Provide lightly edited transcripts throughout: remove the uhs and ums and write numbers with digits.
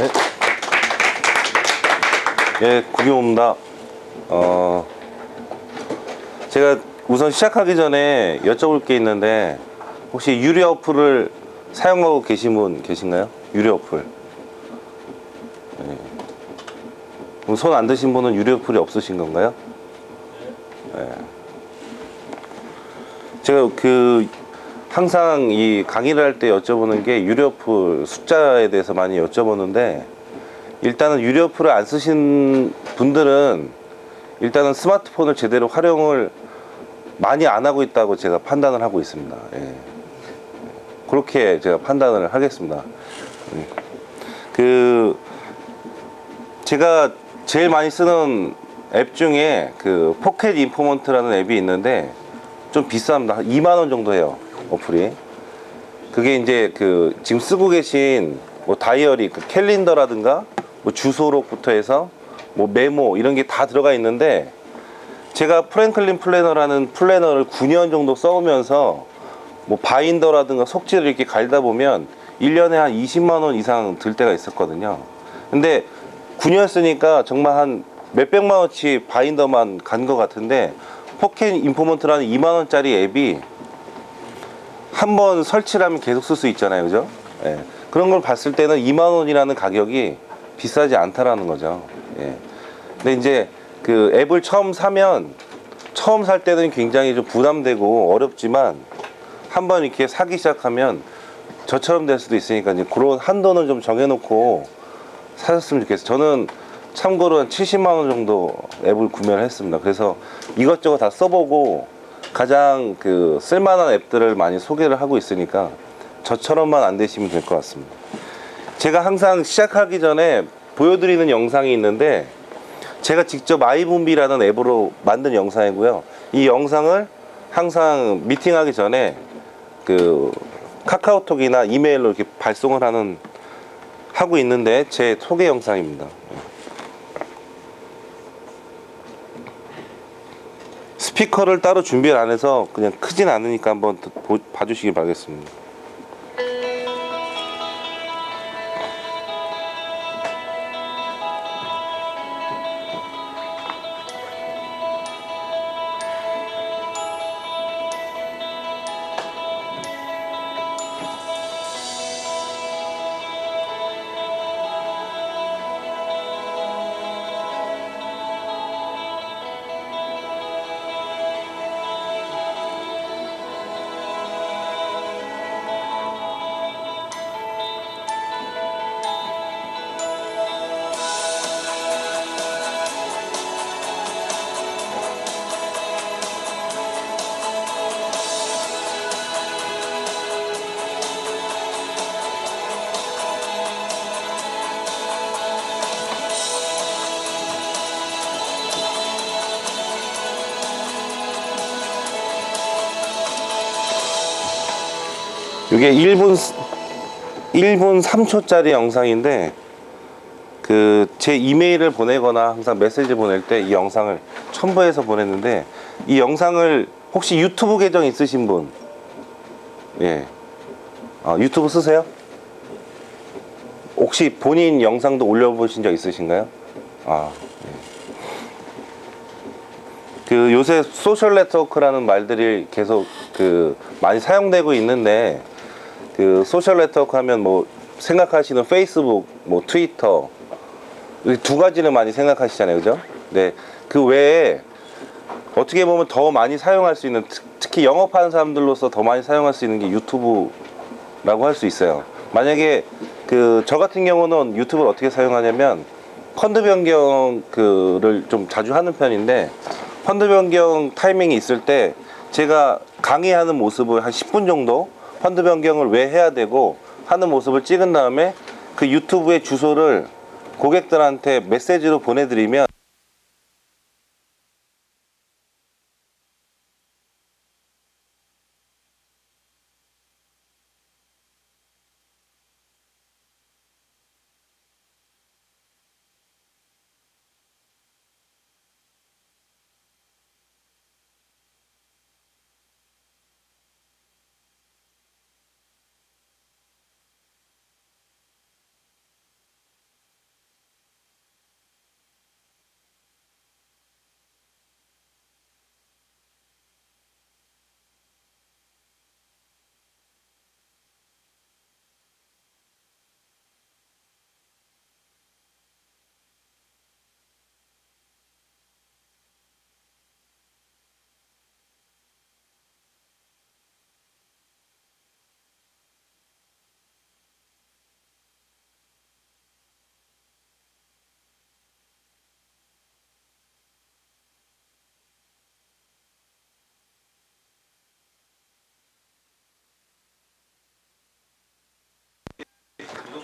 네, 예, 구경옵니다. 제가 우선 시작하기 전에 여쭤볼 게 있는데, 혹시 유료 어플을 사용하고 계신 분 계신가요? 유료 어플. 손 안 드신 분은 유료 어플이 없으신 건가요? 제가 항상 이 강의를 할 때 여쭤보는 게 유료 어플 숫자에 대해서 많이 여쭤보는데, 일단은 유료 어플을 안 쓰신 분들은 일단은 스마트폰을 제대로 활용을 많이 안 하고 있다고 제가 판단을 하고 있습니다. 예. 그렇게 제가 판단을 하겠습니다. 그 제가 제일 많이 쓰는 앱 중에 그 포켓 인포먼트라는 앱이 있는데 좀 비쌉니다. 한 2만 원 정도 해요, 어플이. 그게 이제 지금 쓰고 계신 뭐 다이어리, 캘린더라든가 뭐 주소록부터 해서 뭐 메모 이런 게 다 들어가 있는데, 제가 프랭클린 플래너라는 플래너를 9년 정도 써오면서 뭐 바인더라든가 속지를 이렇게 갈다 보면 1년에 한 20만 원 이상 들 때가 있었거든요. 근데 9년 쓰니까 정말 한 몇백만 원치 바인더만 간 것 같은데, 포켓 인포먼트라는 2만 원짜리 앱이 한 번 설치를 하면 계속 쓸 수 있잖아요, 그죠? 예. 그런 걸 봤을 때는 2만 원이라는 가격이 비싸지 않다라는 거죠. 예. 근데 이제 그 앱을 처음 살 때는 굉장히 좀 부담되고 어렵지만, 한번 이렇게 사기 시작하면 저처럼 될 수도 있으니까 이제 그런 한도는 좀 정해놓고 사셨으면 좋겠어요. 저는 참고로 한 70만 원 정도 앱을 구매를 했습니다. 그래서 이것저것 다 써보고 가장 쓸만한 앱들을 많이 소개를 하고 있으니까 저처럼만 안 되시면 될 것 같습니다. 제가 항상 시작하기 전에 보여드리는 영상이 있는데, 제가 직접 아이분비라는 앱으로 만든 영상이고요. 이 영상을 항상 미팅하기 전에 카카오톡이나 이메일로 이렇게 발송을 하고 있는데, 제 소개 영상입니다. 스피커를 따로 준비를 안 해서 그냥 크진 않으니까 한번 봐주시기 바라겠습니다. 이게 1분 3초짜리 영상인데, 제 이메일을 보내거나 항상 메시지 보낼 때 이 영상을 첨부해서 보냈는데, 이 영상을 혹시 유튜브 계정 있으신 분? 예. 유튜브 쓰세요? 혹시 본인 영상도 올려보신 적 있으신가요? 요새 소셜 네트워크라는 말들이 계속 많이 사용되고 있는데, 소셜 네트워크 하면 뭐 생각하시는 페이스북, 뭐 트위터, 이 두 가지를 많이 생각하시잖아요, 그죠? 네. 그 외에 어떻게 보면 더 많이 사용할 수 있는, 특히 영업하는 사람들로서 더 많이 사용할 수 있는 게 유튜브라고 할 수 있어요. 만약에 저 같은 경우는 유튜브를 어떻게 사용하냐면, 펀드 변경을 좀 자주 하는 편인데, 펀드 변경 타이밍이 있을 때 제가 강의하는 모습을 한 10분 정도 펀드 변경을 왜 해야 되고 하는 모습을 찍은 다음에 그 유튜브의 주소를 고객들한테 메시지로 보내드리면,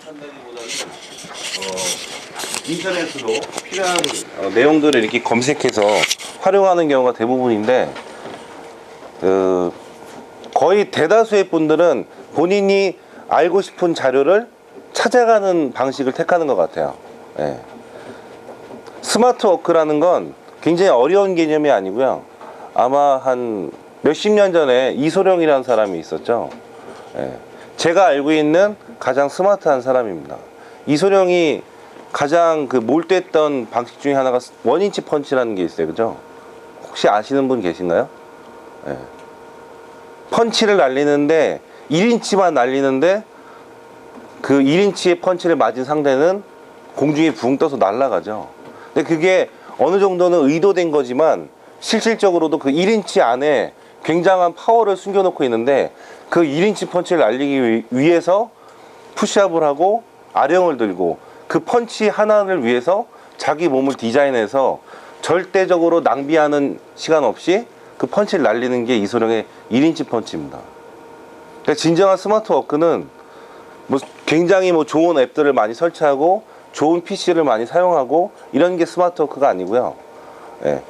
한다기보다는 인터넷으로 필요한 내용들을 이렇게 검색해서 활용하는 경우가 대부분인데 거의 대다수의 분들은 본인이 알고 싶은 자료를 찾아가는 방식을 택하는 것 같아요. 예. 스마트 워크라는 건 굉장히 어려운 개념이 아니고요. 아마 한 몇십 년 전에 이소룡이라는 사람이 있었죠. 예. 제가 알고 있는 가장 스마트한 사람입니다. 이소룡이 가장 몰두했던 방식 중에 하나가 원인치 펀치라는 게 있어요. 그죠? 혹시 아시는 분 계신가요? 예. 펀치를 날리는데 1인치만 날리는데 그 1인치의 펀치를 맞은 상대는 공중에 붕 떠서 날아가죠. 근데 그게 어느 정도는 의도된 거지만 실질적으로도 그 1인치 안에 굉장한 파워를 숨겨놓고 있는데 그 1인치 펀치를 날리기 위해서 푸시업을 하고 아령을 들고 그 펀치 하나를 위해서 자기 몸을 디자인해서 절대적으로 낭비하는 시간 없이 그 펀치를 날리는 게 이소룡의 1인치 펀치입니다. 그러니까 진정한 스마트 워크는 굉장히 좋은 앱들을 많이 설치하고 좋은 PC를 많이 사용하고 이런 게 스마트 워크가 아니고요. 예.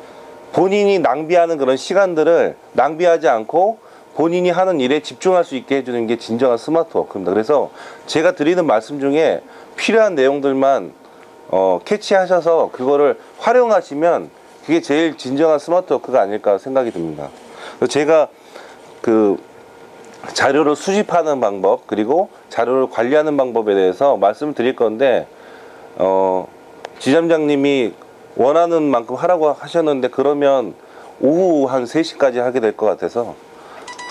본인이 낭비하는 그런 시간들을 낭비하지 않고 본인이 하는 일에 집중할 수 있게 해주는 게 진정한 스마트 워크입니다. 그래서 제가 드리는 말씀 중에 필요한 내용들만 캐치하셔서 그거를 활용하시면 그게 제일 진정한 스마트 워크가 아닐까 생각이 듭니다. 그래서 제가 자료를 수집하는 방법 그리고 자료를 관리하는 방법에 대해서 말씀을 드릴 건데 지점장님이 원하는 만큼 하라고 하셨는데 그러면 오후 한 3시까지 하게 될 것 같아서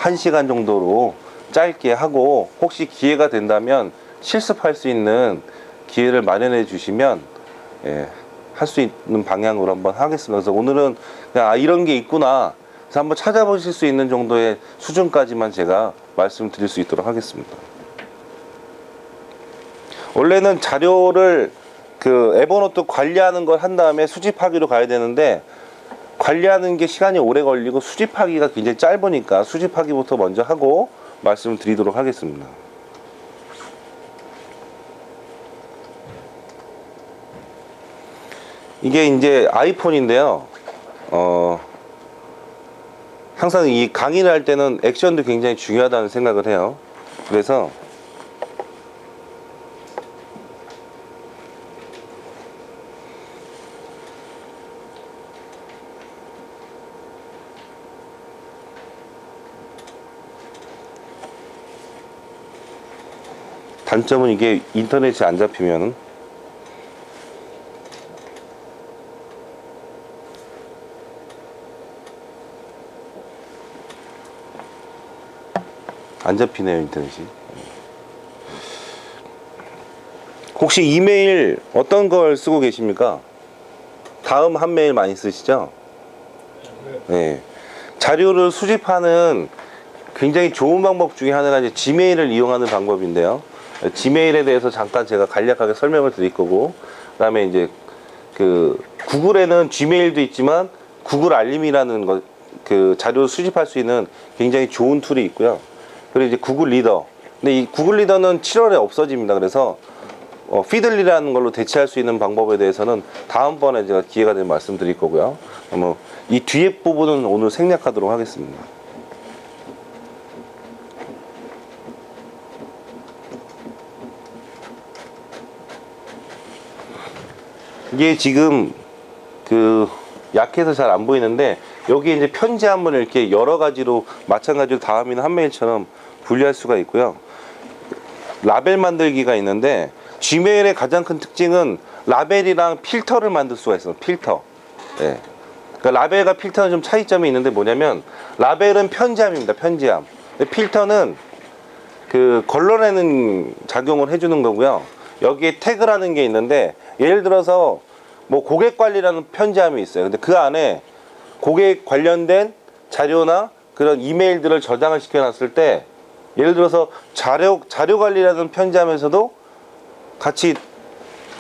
1시간 정도로 짧게 하고 혹시 기회가 된다면 실습할 수 있는 기회를 마련해 주시면 할 수 있는 방향으로 한번 하겠습니다. 그래서 오늘은 그냥 이런 게 있구나 그래서 한번 찾아보실 수 있는 정도의 수준까지만 제가 말씀드릴 수 있도록 하겠습니다. 원래는 자료를 에버노트 관리하는 걸 한 다음에 수집하기로 가야 되는데 관리하는 게 시간이 오래 걸리고 수집하기가 굉장히 짧으니까 수집하기부터 먼저 하고 말씀을 드리도록 하겠습니다. 이게 이제 아이폰인데요. 항상 이 강의를 할 때는 액션도 굉장히 중요하다는 생각을 해요. 그래서 단점은 이게 인터넷이 안 잡히면 안 잡히네요, 인터넷이. 혹시 이메일 어떤 걸 쓰고 계십니까? 다음 한 메일 많이 쓰시죠? 네. 자료를 수집하는 굉장히 좋은 방법 중에 하나가 이제 지메일을 이용하는 방법인데요. 지메일에 대해서 잠깐 제가 간략하게 설명을 드릴 거고, 그 다음에 이제 구글에는 지메일도 있지만 구글 알림이라는 자료를 수집할 수 있는 굉장히 좋은 툴이 있고요. 그리고 이제 구글 리더. 근데 이 구글 리더는 7월에 없어집니다. 그래서 피들리라는 걸로 대체할 수 있는 방법에 대해서는 다음번에 제가 기회가 되면 말씀드릴 거고요. 이 뒤에 부분은 오늘 생략하도록 하겠습니다. 이게 지금 약해서 잘 안 보이는데 여기에 이제 편지 한번 이렇게 여러 가지로 마찬가지로 다음 있는 한 메일처럼 분리할 수가 있고요. 라벨 만들기가 있는데 지메일의 가장 큰 특징은 라벨이랑 필터를 만들 수가 있어요. 필터. 예. 그러니까 라벨과 필터는 좀 차이점이 있는데 뭐냐면 라벨은 편지함입니다. 편지함. 근데 필터는 걸러내는 작용을 해주는 거고요. 여기에 태그라는 게 있는데 예를 들어서 고객 관리라는 편지함이 있어요. 근데 그 안에 고객 관련된 자료나 그런 이메일들을 저장을 시켜놨을 때 예를 들어서 자료 관리라는 편지함에서도 같이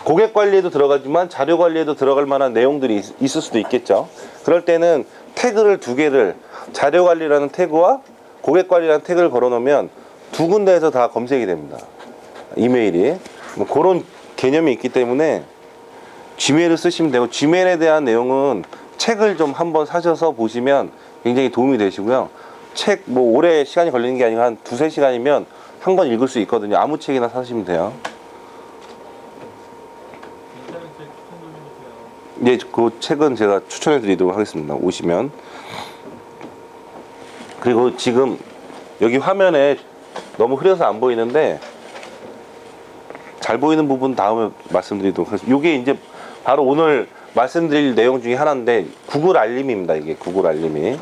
고객 관리에도 들어가지만 자료 관리에도 들어갈 만한 내용들이 있을 수도 있겠죠. 그럴 때는 태그를 2개를 자료 관리라는 태그와 고객 관리라는 태그를 걸어 놓으면 2군데에서 다 검색이 됩니다. 이메일이. 뭐 그런 개념이 있기 때문에 Gmail을 쓰시면 되고, Gmail에 대한 내용은 책을 좀 한번 사셔서 보시면 굉장히 도움이 되시고요. 책 뭐 오래 시간이 걸리는 게 아니고 한 두세 시간이면 한 권 읽을 수 있거든요. 아무 책이나 사시면 돼요. 네, 그 책은 제가 추천해 드리도록 하겠습니다. 오시면. 그리고 지금 여기 화면에 너무 흐려서 안 보이는데 잘 보이는 부분 다음에 말씀드리도록 하겠습니다. 이게 이제 바로 오늘 말씀드릴 내용 중에 하나인데, 구글 알림입니다. 이게 구글 알림이.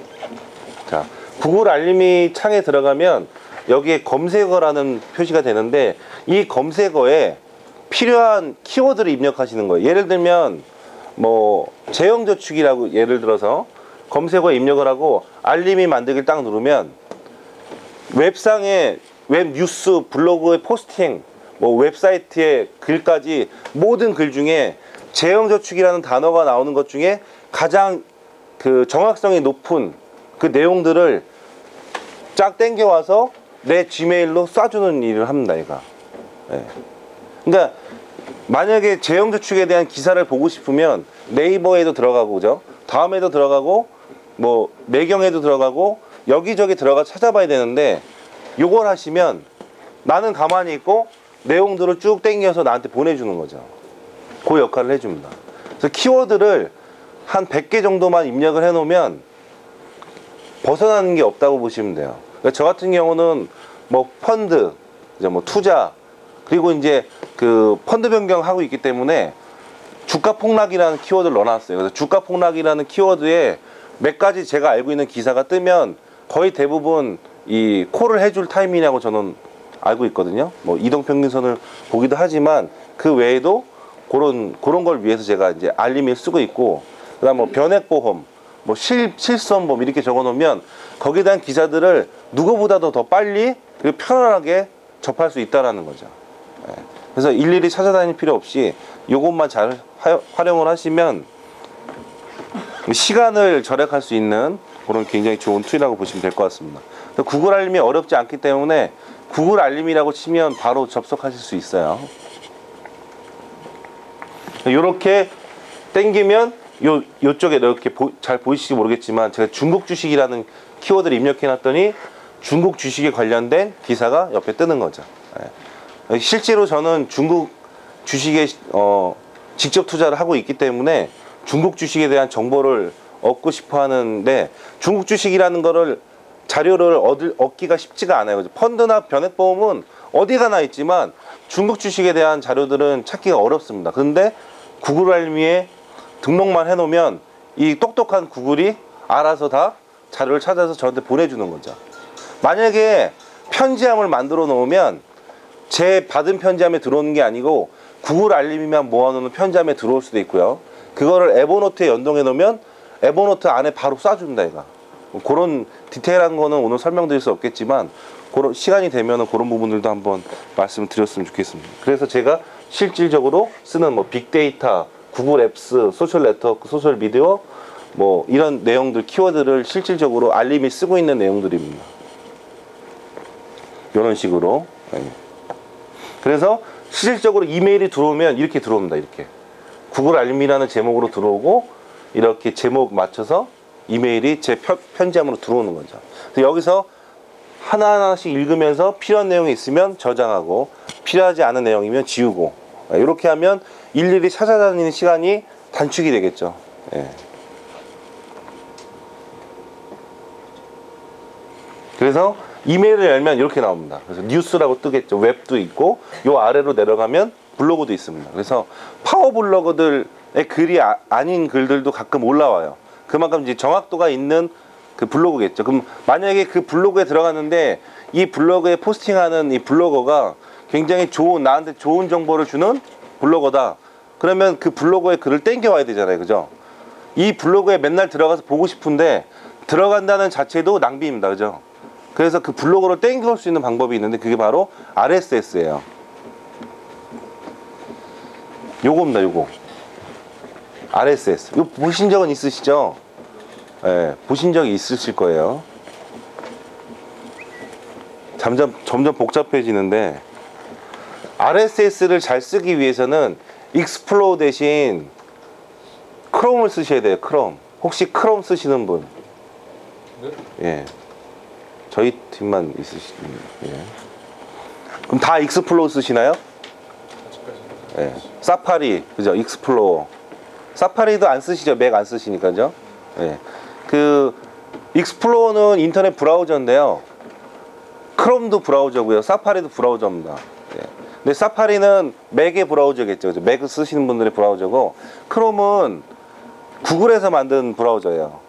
자, 구글 알림이 창에 들어가면 여기에 검색어라는 표시가 되는데, 이 검색어에 필요한 키워드를 입력하시는 거예요. 예를 들면 뭐 재형저축이라고 예를 들어서 검색어에 입력을 하고 알림이 만들기를 딱 누르면 웹상에 웹 뉴스, 블로그의 포스팅, 뭐 웹사이트의 글까지 모든 글 중에 재형저축이라는 단어가 나오는 것 중에 가장 그 정확성이 높은 그 내용들을 쫙 땡겨와서 내 지메일로 쏴주는 일을 합니다, 얘가. 네. 그러니까 만약에 재형저축에 대한 기사를 보고 싶으면 네이버에도 들어가고, 그죠? 다음에도 들어가고, 뭐 매경에도 들어가고, 여기저기 들어가 찾아봐야 되는데, 요걸 하시면 나는 가만히 있고 내용들을 쭉 땡겨서 나한테 보내주는 거죠. 그 역할을 해줍니다. 그래서 키워드를 한 100개 정도만 입력을 해놓으면 벗어나는 게 없다고 보시면 돼요. 그러니까 저 같은 경우는 뭐 펀드, 이제 뭐 투자, 그리고 이제 그 펀드 변경하고 있기 때문에 주가 폭락이라는 키워드를 넣어놨어요. 그래서 주가 폭락이라는 키워드에 몇 가지 제가 알고 있는 기사가 뜨면 거의 대부분 이 콜을 해줄 타이밍이라고 저는 알고 있거든요. 뭐 이동평균선을 보기도 하지만 그 외에도 그런 걸 위해서 제가 이제 알림을 쓰고 있고, 그다음 뭐 변액보험, 뭐 실손보험 이렇게 적어놓으면 거기에 대한 기사들을 누구보다도 더 빨리 그리고 편안하게 접할 수 있다라는 거죠. 예. 그래서 일일이 찾아다닐 필요 없이 이것만 잘 활용을 하시면 시간을 절약할 수 있는 그런 굉장히 좋은 툴이라고 보시면 될 것 같습니다. 구글 알림이 어렵지 않기 때문에 구글 알림이라고 치면 바로 접속하실 수 있어요. 이렇게 땡기면 요쪽에 이렇게 잘 보이실지 모르겠지만 제가 중국 주식이라는 키워드를 입력해 놨더니 중국 주식에 관련된 기사가 옆에 뜨는 거죠. 실제로 저는 중국 주식에 직접 투자를 하고 있기 때문에 중국 주식에 대한 정보를 얻고 싶어 하는데, 중국 주식이라는 거를 자료를 얻기가 쉽지가 않아요. 펀드나 변액보험은 어디 가나 있지만 중국 주식에 대한 자료들은 찾기가 어렵습니다. 그런데 구글 알림에 등록만 해놓으면 이 똑똑한 구글이 알아서 다 자료를 찾아서 저한테 보내주는 거죠. 만약에 편지함을 만들어 놓으면 제 받은 편지함에 들어오는 게 아니고 구글 알림이만 모아놓는 편지함에 들어올 수도 있고요. 그거를 에버노트에 연동해 놓으면 에버노트 안에 바로 쏴줍니다, 얘가. 그런 디테일한 거는 오늘 설명드릴 수 없겠지만 그런 시간이 되면 그런 부분들도 한번 말씀드렸으면 좋겠습니다. 그래서 제가 실질적으로 쓰는 뭐 빅데이터, 구글 앱스, 소셜 네트워크, 소셜 미디어 뭐 이런 내용들, 키워드를 실질적으로 알림이 쓰고 있는 내용들입니다. 이런 식으로. 그래서 실질적으로 이메일이 들어오면 이렇게 들어옵니다. 이렇게 구글 알림이라는 제목으로 들어오고 이렇게 제목 맞춰서 이메일이 제 편지함으로 들어오는 거죠. 그래서 여기서 하나하나씩 읽으면서 필요한 내용이 있으면 저장하고 필요하지 않은 내용이면 지우고, 이렇게 하면 일일이 찾아다니는 시간이 단축이 되겠죠. 예. 그래서 이메일을 열면 이렇게 나옵니다. 그래서 뉴스라고 뜨겠죠. 웹도 있고 요 아래로 내려가면 블로그도 있습니다. 그래서 파워 블로거들의 글이 아닌 글들도 가끔 올라와요. 그만큼 이제 정확도가 있는 그 블로그겠죠. 그럼 만약에 그 블로그에 들어갔는데 이 블로그에 포스팅하는 이 블로거가 굉장히 나한테 좋은 정보를 주는 블로거다. 그러면 그 블로그에 글을 땡겨 와야 되잖아요. 그죠? 이 블로그에 맨날 들어가서 보고 싶은데 들어간다는 자체도 낭비입니다. 그죠? 그래서 그 블로그를 땡겨 올 수 있는 방법이 있는데 그게 바로 RSS예요. 요겁니다. 요거. RSS. 이거 보신 적은 있으시죠? 네, 보신 적이 있으실 거예요. 점점 복잡해지는데 RSS를 잘 쓰기 위해서는 익스플로어 대신 크롬을 쓰셔야 돼요. 크롬. 혹시 크롬 쓰시는 분? 네? 예. 저희 팀만 있으시면. 예. 그럼 다 익스플로어 쓰시나요? 아직까지는. 예. 사파리, 그죠? 익스플로어. 사파리도 안 쓰시죠? 맥 안 쓰시니까죠? 예. 그 익스플로어는 인터넷 브라우저인데요. 크롬도 브라우저고요. 사파리도 브라우저입니다. 예. 근데 사파리는 맥의 브라우저겠죠. 그죠? 맥 쓰시는 분들의 브라우저고, 크롬은 구글에서 만든 브라우저예요.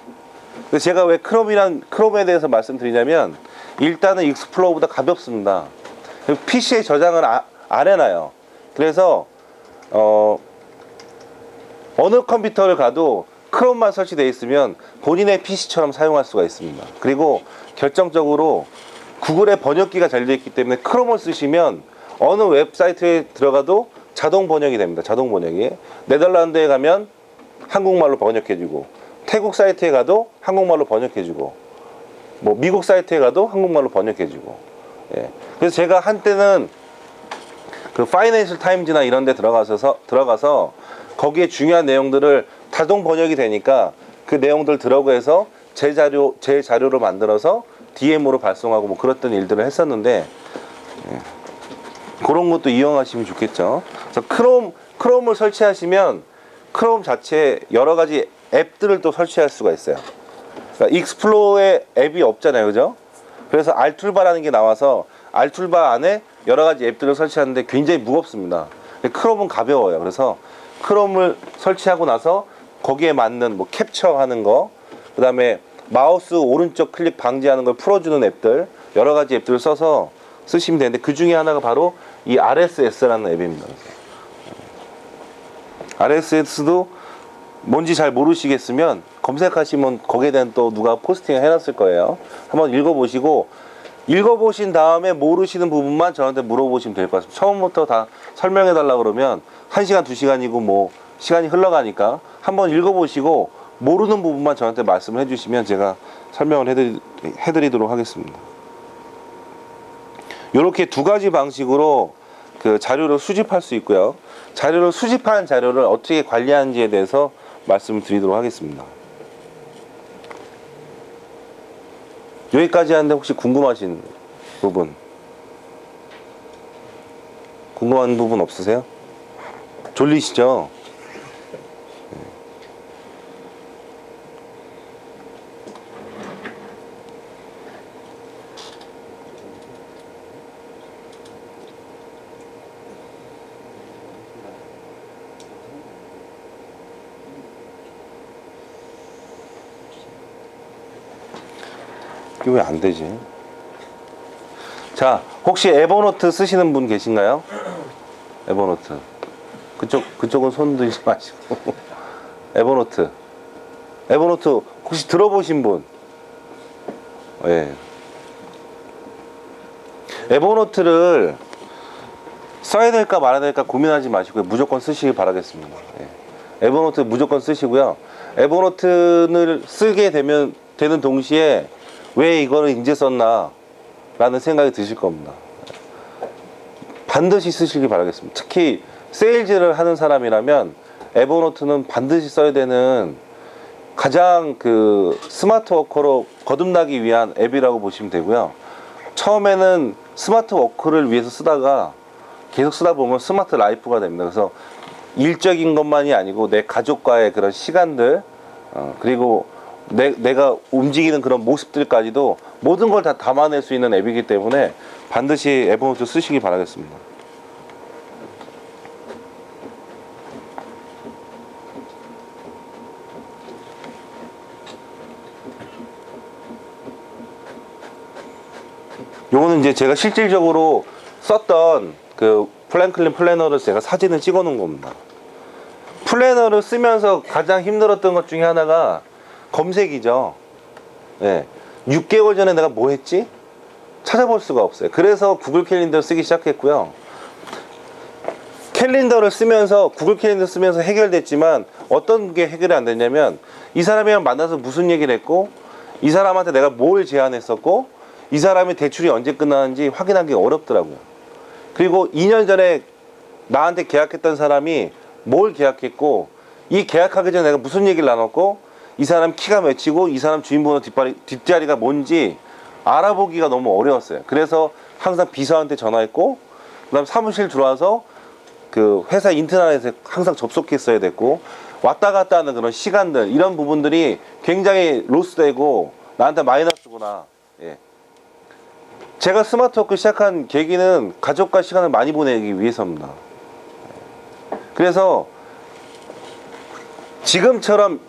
그래서 제가 왜 크롬에 대해서 말씀드리냐면, 일단은 익스플로어보다 가볍습니다. PC에 저장을 안 해놔요. 그래서 어느 컴퓨터를 가도 크롬만 설치되어 있으면 본인의 PC처럼 사용할 수가 있습니다. 그리고 결정적으로 구글의 번역기가 잘 되어 있기 때문에 크롬을 쓰시면 어느 웹사이트에 들어가도 자동 번역이 됩니다. 자동 번역이. 네덜란드에 가면 한국말로 번역해주고, 태국 사이트에 가도 한국말로 번역해주고, 뭐 미국 사이트에 가도 한국말로 번역해주고. 예. 그래서 제가 한때는 그 파이낸셜 타임즈나 이런 데 들어가서 거기에 중요한 내용들을 자동 번역이 되니까 그 내용들 들어가 해서 제 자료로 만들어서 DM으로 발송하고 뭐 그랬던 일들을 했었는데, 예. 그런 것도 이용하시면 좋겠죠. 그래서 크롬을 설치하시면 크롬 자체에 여러 가지 앱들을 또 설치할 수가 있어요. 그러니까 익스플로어에 앱이 없잖아요, 그죠? 그래서 알툴바라는 게 나와서 알툴바 안에 여러 가지 앱들을 설치하는데 굉장히 무겁습니다. 크롬은 가벼워요. 그래서 크롬을 설치하고 나서 거기에 맞는 뭐 캡처하는 거, 그 다음에 마우스 오른쪽 클릭 방지하는 걸 풀어주는 앱들, 여러 가지 앱들을 써서 쓰시면 되는데, 그 중에 하나가 바로 이 RSS라는 앱입니다. RSS도 뭔지 잘 모르시겠으면 검색하시면 거기에 대한 또 누가 포스팅을 해놨을 거예요. 한번 읽어보신 다음에 모르시는 부분만 저한테 물어보시면 될 것 같습니다. 처음부터 다 설명해달라 그러면 1시간, 2시간이고 뭐 시간이 흘러가니까 한번 읽어보시고 모르는 부분만 저한테 말씀을 해주시면 제가 설명을 해드리도록 하겠습니다. 이렇게 두 가지 방식으로 그 자료를 수집할 수 있고요. 자료를 수집한 자료를 어떻게 관리하는지에 대해서 말씀을 드리도록 하겠습니다. 여기까지 하는데 혹시 궁금하신 부분? 궁금한 부분 없으세요? 졸리시죠? 이게 왜 안 되지? 자, 혹시 에버노트 쓰시는 분 계신가요? 에버노트. 그쪽은 손 들지 마시고. 에버노트. 에버노트 혹시 들어보신 분? 예. 에버노트를 써야 될까 말아야 될까 고민하지 마시고요. 무조건 쓰시길 바라겠습니다. 예. 에버노트 무조건 쓰시고요. 에버노트를 쓰게 되는 동시에 왜 이거를 이제 썼나 라는 생각이 드실 겁니다. 반드시 쓰시길 바라겠습니다. 특히 세일즈를 하는 사람이라면 에버노트는 반드시 써야 되는 가장 그 스마트 워커로 거듭나기 위한 앱이라고 보시면 되고요. 처음에는 스마트 워크를 위해서 쓰다가 계속 쓰다 보면 스마트 라이프가 됩니다. 그래서 일적인 것만이 아니고 내 가족과의 그런 시간들, 그리고 내가 움직이는 그런 모습들까지도 모든 걸 다 담아낼 수 있는 앱이기 때문에 반드시 에버노트 쓰시기 바라겠습니다. 요거는 이제 제가 실질적으로 썼던 그 프랭클린 플래너를 제가 사진을 찍어 놓은 겁니다. 플래너를 쓰면서 가장 힘들었던 것 중에 하나가 검색이죠. 예. 6개월 전에 내가 뭐 했지? 찾아볼 수가 없어요. 그래서 구글 캘린더를 쓰기 시작했고요. 캘린더를 쓰면서, 구글 캘린더 쓰면서 해결됐지만 어떤 게 해결이 안 됐냐면, 이 사람이랑 만나서 무슨 얘기를 했고, 이 사람한테 내가 뭘 제안했었고, 이 사람이 대출이 언제 끝나는지 확인하기 어렵더라고요. 그리고 2년 전에 나한테 계약했던 사람이 뭘 계약했고, 이 계약하기 전에 내가 무슨 얘기를 나눴고, 이 사람 키가 몇이고, 이 사람 주인번호 뒷자리가 뭔지 알아보기가 너무 어려웠어요. 그래서 항상 비서한테 전화했고, 그 다음 사무실 들어와서 그 회사 인트라넷에 항상 접속했어야 됐고, 왔다 갔다 하는 그런 시간들, 이런 부분들이 굉장히 로스되고 나한테 마이너스구나. 예. 제가 스마트워크 시작한 계기는 가족과 시간을 많이 보내기 위해서입니다. 그래서 지금처럼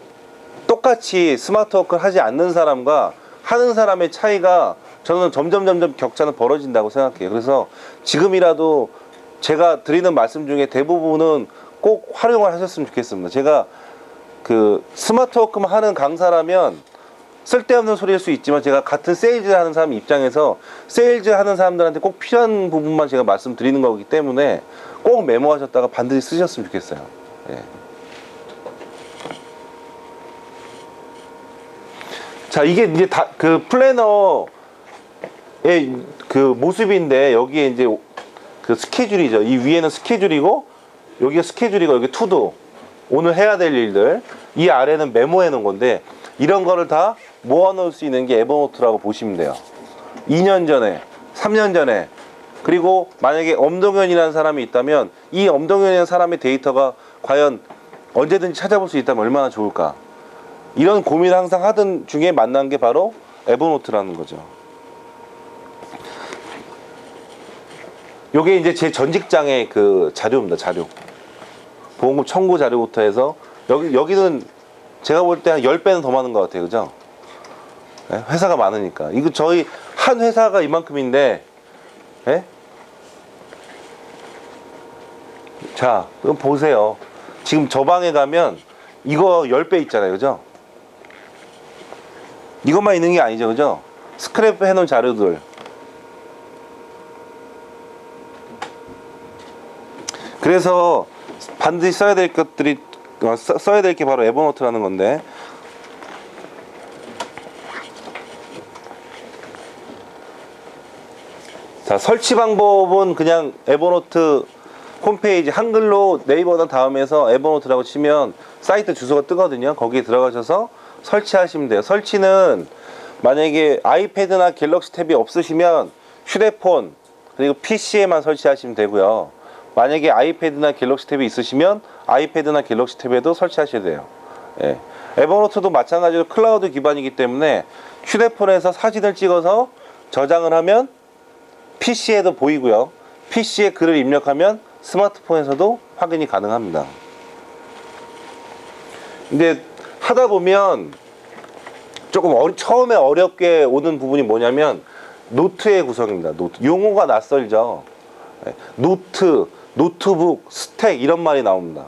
똑같이 스마트워크를 하지 않는 사람과 하는 사람의 차이가 저는 점점 격차는 벌어진다고 생각해요. 그래서 지금이라도 제가 드리는 말씀 중에 대부분은 꼭 활용을 하셨으면 좋겠습니다. 제가 그 스마트워크만 하는 강사라면 쓸데없는 소리일 수 있지만, 제가 같은 세일즈 하는 사람 입장에서 세일즈 하는 사람들한테 꼭 필요한 부분만 제가 말씀드리는 거기 때문에 꼭 메모하셨다가 반드시 쓰셨으면 좋겠어요. 예. 자, 이게 이제 다 그 플래너의 그 모습인데, 여기에 이제 그 스케줄이죠. 이 위에는 스케줄이고, 여기가 스케줄이고, 여기 투두, 오늘 해야 될 일들, 이 아래는 메모해 놓은 건데, 이런 거를 다 모아 놓을 수 있는 게 에버노트라고 보시면 돼요. 2년 전에, 3년 전에, 그리고 만약에 엄동현이라는 사람이 있다면 이 엄동현이라는 사람의 데이터가 과연 언제든지 찾아볼 수 있다면 얼마나 좋을까, 이런 고민을 항상 하던 중에 만난 게 바로 에버노트라는 거죠. 요게 이제 제 전 직장의 그 자료입니다. 자료. 보험금 청구 자료부터 해서, 여기는 제가 볼 때 한 10배는 더 많은 것 같아요. 그죠? 네? 회사가 많으니까. 이거 저희 한 회사가 이만큼인데, 네? 자, 그럼 보세요. 지금 저 방에 가면 이거 10배 있잖아요. 그죠? 이것만 있는 게 아니죠. 그죠? 스크랩 해놓은 자료들. 그래서 반드시 써야 될 것들이, 써야 될 게 바로 에버노트라는 건데, 자, 설치 방법은 그냥 에버노트 홈페이지 한글로 네이버나 다음에서 에버노트라고 치면 사이트 주소가 뜨거든요. 거기에 들어가셔서 설치하시면 돼요. 설치는 만약에 아이패드나 갤럭시 탭이 없으시면 휴대폰 그리고 PC에만 설치하시면 되고요. 만약에 아이패드나 갤럭시 탭이 있으시면 아이패드나 갤럭시 탭에도 설치하셔야 돼요. 예. 에버노트도 마찬가지로 클라우드 기반이기 때문에 휴대폰에서 사진을 찍어서 저장을 하면 PC에도 보이고요. PC에 글을 입력하면 스마트폰에서도 확인이 가능합니다. 근데 하다 보면 조금 처음에 어렵게 오는 부분이 뭐냐면 노트의 구성입니다. 노트. 용어가 낯설죠. 노트, 노트북, 스택 이런 말이 나옵니다.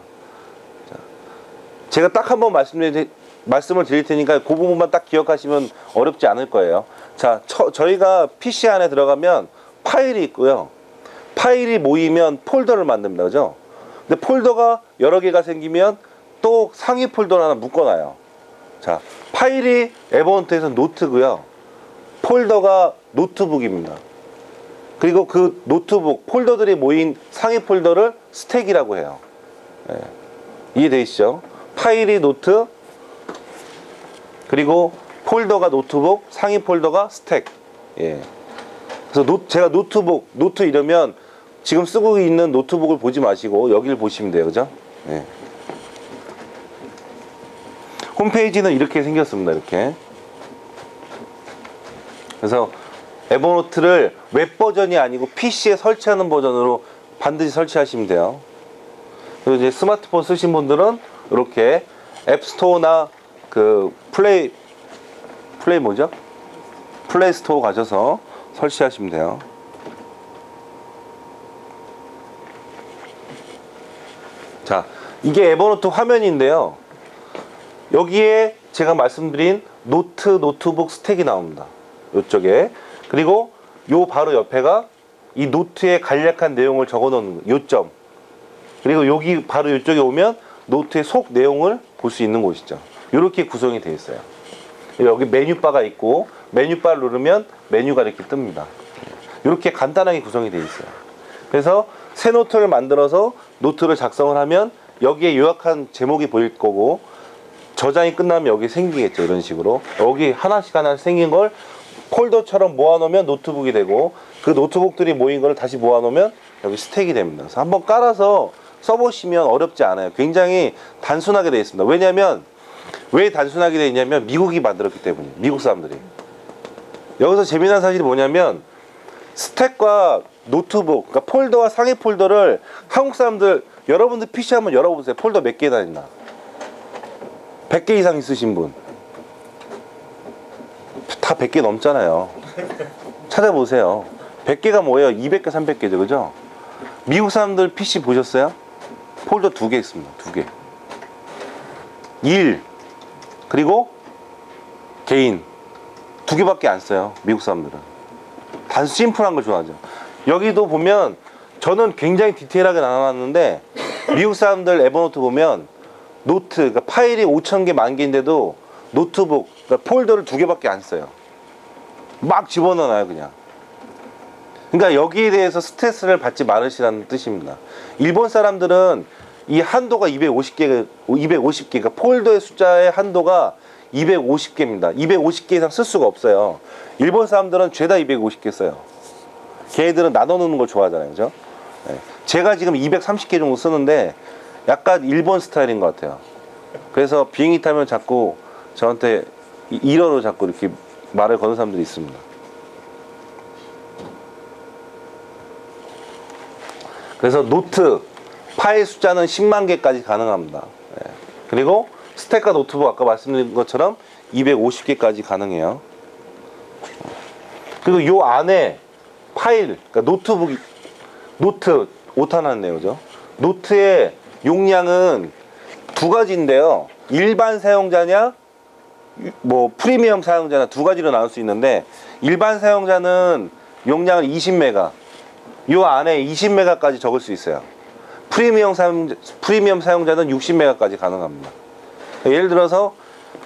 제가 딱 한번 말씀을 드릴 테니까 그 부분만 딱 기억하시면 어렵지 않을 거예요. 자, 저희가 PC 안에 들어가면 파일이 있고요. 파일이 모이면 폴더를 만듭니다. 그죠? 근데 폴더가 여러 개가 생기면 또 상위 폴더를 하나 묶어놔요. 자, 파일이 에버노트에서 노트고요. 폴더가 노트북입니다. 그리고 그 노트북, 폴더들이 모인 상위 폴더를 스택이라고 해요. 예. 이해되시죠? 파일이 노트, 그리고 폴더가 노트북, 상위 폴더가 스택. 예. 그래서 제가 노트북, 노트 이러면 지금 쓰고 있는 노트북을 보지 마시고 여기를 보시면 돼요. 그죠? 예. 홈페이지는 이렇게 생겼습니다. 이렇게. 그래서 에버노트를 웹 버전이 아니고 PC에 설치하는 버전으로 반드시 설치하시면 돼요. 그리고 이제 스마트폰 쓰신 분들은 이렇게 앱스토어나 그 플레이 뭐죠? 플레이 스토어 가셔서 설치하시면 돼요. 자, 이게 에버노트 화면인데요. 여기에 제가 말씀드린 노트, 노트북 스택이 나옵니다. 이쪽에. 그리고 요 바로 옆에가 이 노트에 간략한 내용을 적어 놓는 요점. 그리고 여기 바로 이쪽에 오면 노트의 속 내용을 볼 수 있는 곳이죠. 이렇게 구성이 되어 있어요. 여기 메뉴바가 있고 메뉴바를 누르면 메뉴가 이렇게 뜹니다. 이렇게 간단하게 구성이 되어 있어요. 그래서 새 노트를 만들어서 노트를 작성을 하면 여기에 요약한 제목이 보일 거고, 저장이 끝나면 여기 생기겠죠. 이런 식으로 여기 하나씩 생긴 걸 폴더처럼 모아놓으면 노트북이 되고, 그 노트북들이 모인 걸 다시 모아놓으면 여기 스택이 됩니다. 그래서 한번 깔아서 써보시면 어렵지 않아요. 굉장히 단순하게 되어 있습니다. 왜냐하면 왜 단순하게 되어 있냐면 미국이 만들었기 때문이에요. 미국 사람들이. 여기서 재미난 사실이 뭐냐면 스택과 노트북, 그러니까 폴더와 상위 폴더를 한국 사람들, 여러분들 PC 한번 열어보세요. 폴더 몇 개나 있나? 100개 이상 있으신 분. 다 100개 넘잖아요. 찾아보세요. 100개가 뭐예요? 200개, 300개죠. 그죠? 미국 사람들 PC 보셨어요? 폴더 2개 있습니다. 2개. 일, 그리고 개인. 2개밖에 안 써요. 미국 사람들은. 단순 심플한 걸 좋아하죠. 여기도 보면 저는 굉장히 디테일하게 나눠놨는데, 미국 사람들 에버노트 보면 노트, 그러니까 파일이 5,000개, 10,000개인데도 노트북, 그러니까 폴더를 2개밖에 안 써요. 막 집어넣어요, 그냥. 그러니까 여기에 대해서 스트레스를 받지 말으시라는 뜻입니다. 일본 사람들은 이 한도가 250개, 그러니까 폴더의 숫자의 한도가 250개입니다. 250개 이상 쓸 수가 없어요. 일본 사람들은 죄다 250개 써요. 걔네들은 나눠 놓는 걸 좋아하잖아요. 그죠? 네. 제가 지금 230개 정도 쓰는데 약간 일본 스타일인 것 같아요. 그래서 비행기 타면 자꾸 저한테 일어로 자꾸 이렇게 말을 거는 사람들이 있습니다. 그래서 노트 파일 숫자는 10만 개까지 가능합니다. 네. 그리고 스택과 노트북 아까 말씀드린 것처럼 250개까지 가능해요. 그리고 요 안에 파일, 그러니까 노트북, 노트 오타나네요. 그죠? 노트의 용량은 두 가지인데요. 일반 사용자냐, 뭐 프리미엄 사용자나 두 가지로 나눌 수 있는데, 일반 사용자는 용량을 20메가, 요 안에 20메가까지 적을 수 있어요. 프리미엄 사용자는 60메가까지 가능합니다. 예를 들어서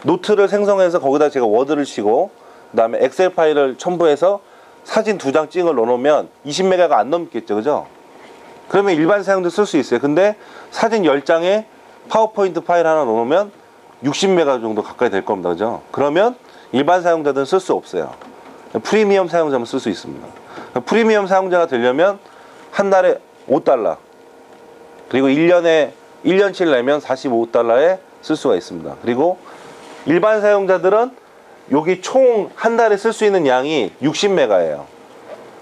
노트를 생성해서 거기다 제가 워드를 치고 그 다음에 엑셀 파일을 첨부해서 사진 2장 찍어 넣어놓으면 20메가가 안 넘겠죠. 그죠? 그러면 일반 사용자 쓸 수 있어요. 근데 사진 10장에 파워포인트 파일 하나 넣어놓으면 60메가 정도 가까이 될 겁니다. 그죠? 그러면 일반 사용자들은 쓸 수 없어요. 프리미엄 사용자만 쓸 수 있습니다. 프리미엄 사용자가 되려면 한 달에 $5, 그리고 1년치를 내면 $45에 쓸 수가 있습니다. 그리고 일반 사용자들은 여기 총 한 달에 쓸 수 있는 양이 60메가예요.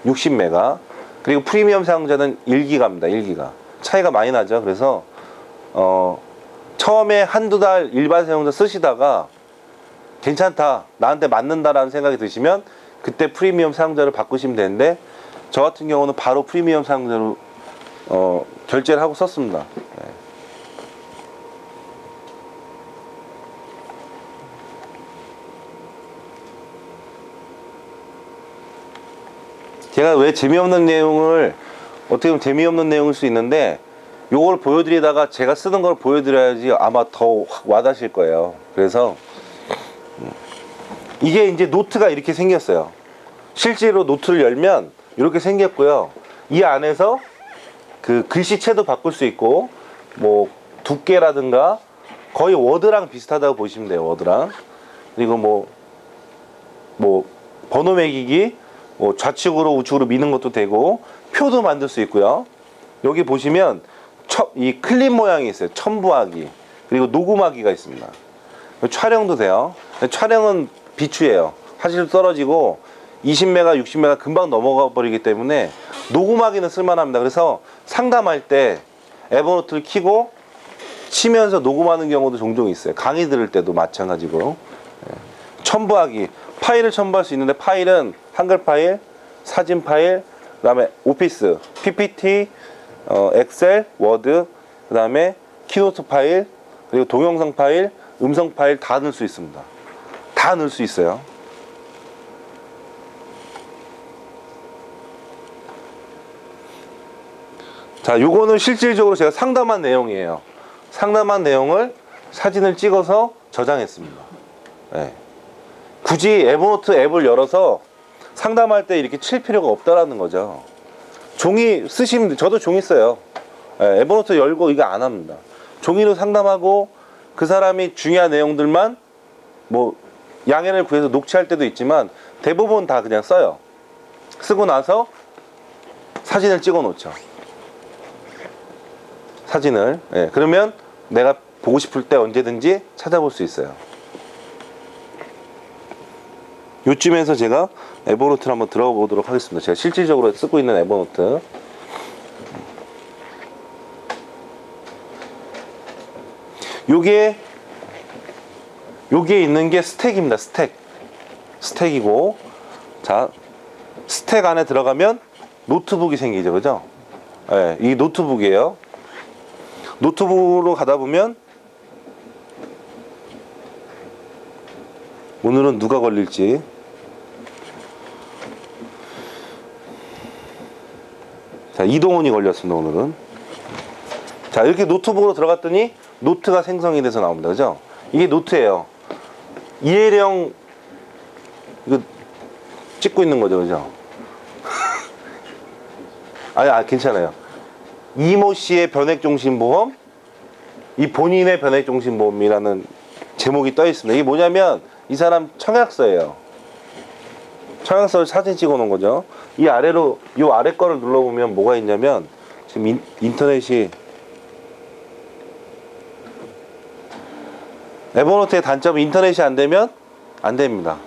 60메가. 그리고 프리미엄 사용자는 1기가입니다. 1기가. 차이가 많이 나죠. 그래서 처음에 한두 달 일반 사용자 쓰시다가 괜찮다, 나한테 맞는다라는 생각이 드시면 그때 프리미엄 사용자를 바꾸시면 되는데, 저 같은 경우는 바로 프리미엄 사용자로 결제를 하고 썼습니다. 네. 제가 왜 재미없는 내용을, 어떻게 보면 재미없는 내용일 수 있는데, 요걸 보여드리다가 제가 쓰는 걸 보여드려야지 아마 더 확 와닿으실 거예요. 그래서 이게 이제 노트가 이렇게 생겼어요. 실제로 노트를 열면 이렇게 생겼고요. 이 안에서 그 글씨체도 바꿀 수 있고, 뭐 두께라든가 거의 워드랑 비슷하다고 보시면 돼요. 워드랑. 그리고 뭐 번호 매기기, 뭐 좌측으로 우측으로 미는 것도 되고, 표도 만들 수 있고요. 여기 보시면 이 클립 모양이 있어요. 첨부하기, 그리고 녹음하기가 있습니다. 촬영도 돼요. 촬영은 비추예요. 화질 떨어지고 20메가, 60메가 금방 넘어가 버리기 때문에 녹음하기는 쓸만합니다. 그래서 상담할 때 에버노트를 켜고 치면서 녹음하는 경우도 종종 있어요. 강의 들을 때도 마찬가지고. 첨부하기, 파일을 첨부할 수 있는데, 파일은 한글 파일, 사진 파일, 그 다음에 오피스, PPT, 엑셀, 워드, 그 다음에 키노트 파일, 그리고 동영상 파일, 음성 파일 다 넣을 수 있습니다. 다 넣을 수 있어요. 자, 요거는 실질적으로 제가 상담한 내용이에요. 상담한 내용을 사진을 찍어서 저장했습니다. 네. 굳이 에버노트 앱을 열어서 상담할 때 이렇게 칠 필요가 없다라는 거죠. 종이 쓰시면 돼요. 저도 종이 써요. 예, 에버노트 열고 이거 안 합니다. 종이로 상담하고 그 사람이 중요한 내용들만 뭐 양해를 구해서 녹취할 때도 있지만 대부분 다 그냥 써요. 쓰고 나서 사진을 찍어 놓죠. 사진을. 예, 그러면 내가 보고 싶을 때 언제든지 찾아볼 수 있어요. 요쯤에서 제가 에버노트를 한번 들어가 보도록 하겠습니다. 제가 실질적으로 쓰고 있는 에버노트. 요게 있는 게 스택입니다. 스택이고, 자, 스택 안에 들어가면 노트북이 생기죠. 그죠? 예, 이 노트북이에요. 노트북으로 가다 보면 오늘은 누가 걸릴지. 자, 이동훈이 걸렸습니다. 오늘은. 자, 이렇게 노트북으로 들어갔더니 노트가 생성이 돼서 나옵니다. 그죠? 이게 노트예요. 이혜령 이거 찍고 있는 거죠. 그죠? 아니, 괜찮아요. 이모 씨의 변액종신보험, 이 본인의 변액종신보험이라는 제목이 떠 있습니다. 이게 뭐냐면 이 사람 청약서예요. 청약서를 사진 찍어 놓은 거죠. 이 아래로, 이 아래 거를 눌러보면 뭐가 있냐면 지금 인터넷이 에버노트의 단점은 인터넷이 안 되면 안 됩니다.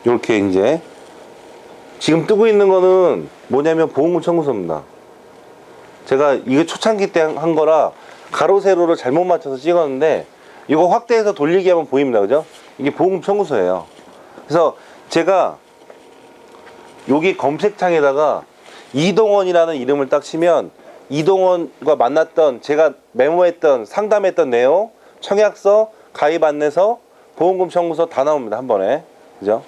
이렇게 이제 지금 뜨고 있는 거는 뭐냐면 보험금 청구서입니다. 제가 이거 초창기 때 한 거라 가로 세로를 잘못 맞춰서 찍었는데 이거 확대해서 돌리기 하면 보입니다. 그죠? 이게 보험금 청구서예요. 그래서 제가 여기 검색창에다가 이동원이라는 이름을 딱 치면 이동원과 만났던, 제가 메모했던, 상담했던 내용, 청약서, 가입 안내서, 보험금 청구서 다 나옵니다. 한 번에. 그죠?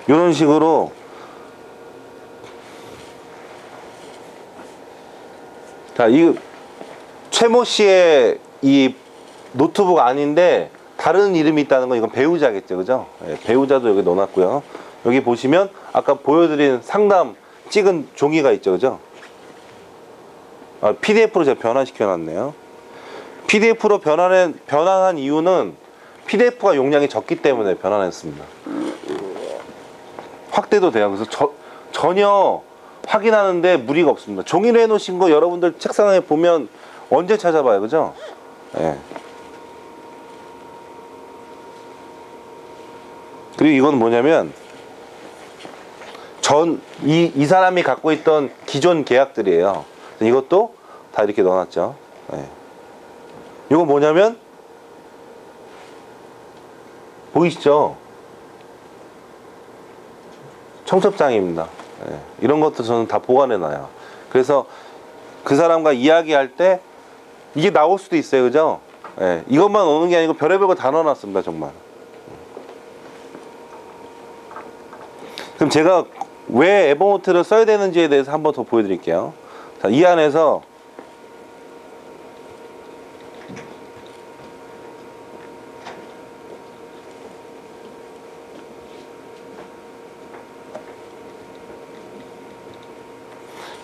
이런 식으로 자, 이 최모 씨의 이 노트북 아닌데 다른 이름이 있다는 건 이건 배우자겠죠. 그죠? 네, 배우자도 여기 넣어놨고요. 여기 보시면 아까 보여드린 상담 찍은 종이가 있죠. 그죠? PDF로 제가 변환시켜 놨네요. PDF로 변환한 이유는 PDF가 용량이 적기 때문에 변환했습니다. 확대도 돼요. 그래서 전혀 확인하는데 무리가 없습니다. 종이로 해놓으신 거 여러분들 책상에 보면 언제 찾아봐요. 그죠? 예. 그리고 이건 뭐냐면 이 사람이 갖고 있던 기존 계약들이에요. 이것도 다 이렇게 넣어놨죠. 예. 이건 뭐냐면 보이시죠? 청첩장입니다. 예. 이런 것도 저는 다 보관해놔요. 그래서 그 사람과 이야기할 때 이게 나올 수도 있어요. 그죠? 예. 이것만 오는 게 아니고 별의별 거 다 넣어놨습니다. 정말. 그럼 제가 왜 에버노트를 써야 되는지에 대해서 한번 더 보여드릴게요. 자, 이 안에서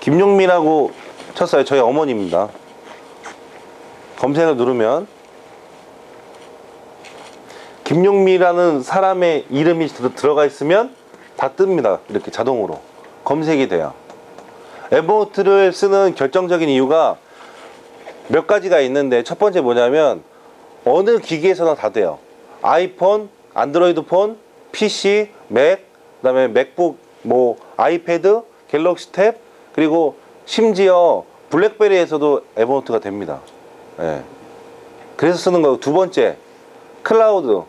김용미라고 쳤어요. 저희 어머니입니다. 검색을 누르면 김용미라는 사람의 이름이 들어가 있으면 다 뜹니다. 이렇게 자동으로 검색이 돼요. 에버노트를 쓰는 결정적인 이유가 몇 가지가 있는데, 첫 번째 뭐냐면 어느 기기에서나 다 돼요. 아이폰, 안드로이드 폰, PC, 맥, 그 다음에 맥북, 뭐 아이패드, 갤럭시 탭, 그리고 심지어 블랙베리에서도 에버노트가 됩니다. 예. 그래서 쓰는 거고, 두 번째 클라우드,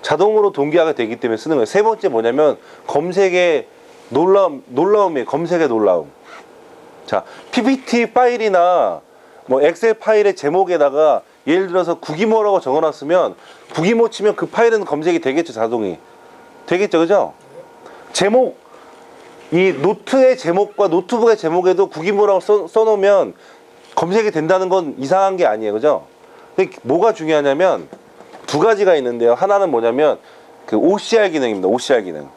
자동으로 동기화가 되기 때문에 쓰는 거예요. 세 번째 뭐냐면 검색의 놀라움이에요. 검색의 놀라움. 자, PPT 파일이나 뭐 엑셀 파일의 제목에다가 예를 들어서 구기모라고 적어놨으면 구기모 치면 그 파일은 검색이 되겠죠, 자동이. 되겠죠, 그죠? 제목, 이 노트의 제목과 노트북의 제목에도 구기모라고 써놓으면 검색이 된다는 건 이상한 게 아니에요, 그죠? 근데 뭐가 중요하냐면 두 가지가 있는데요. 하나는 뭐냐면 그 OCR 기능입니다. OCR 기능.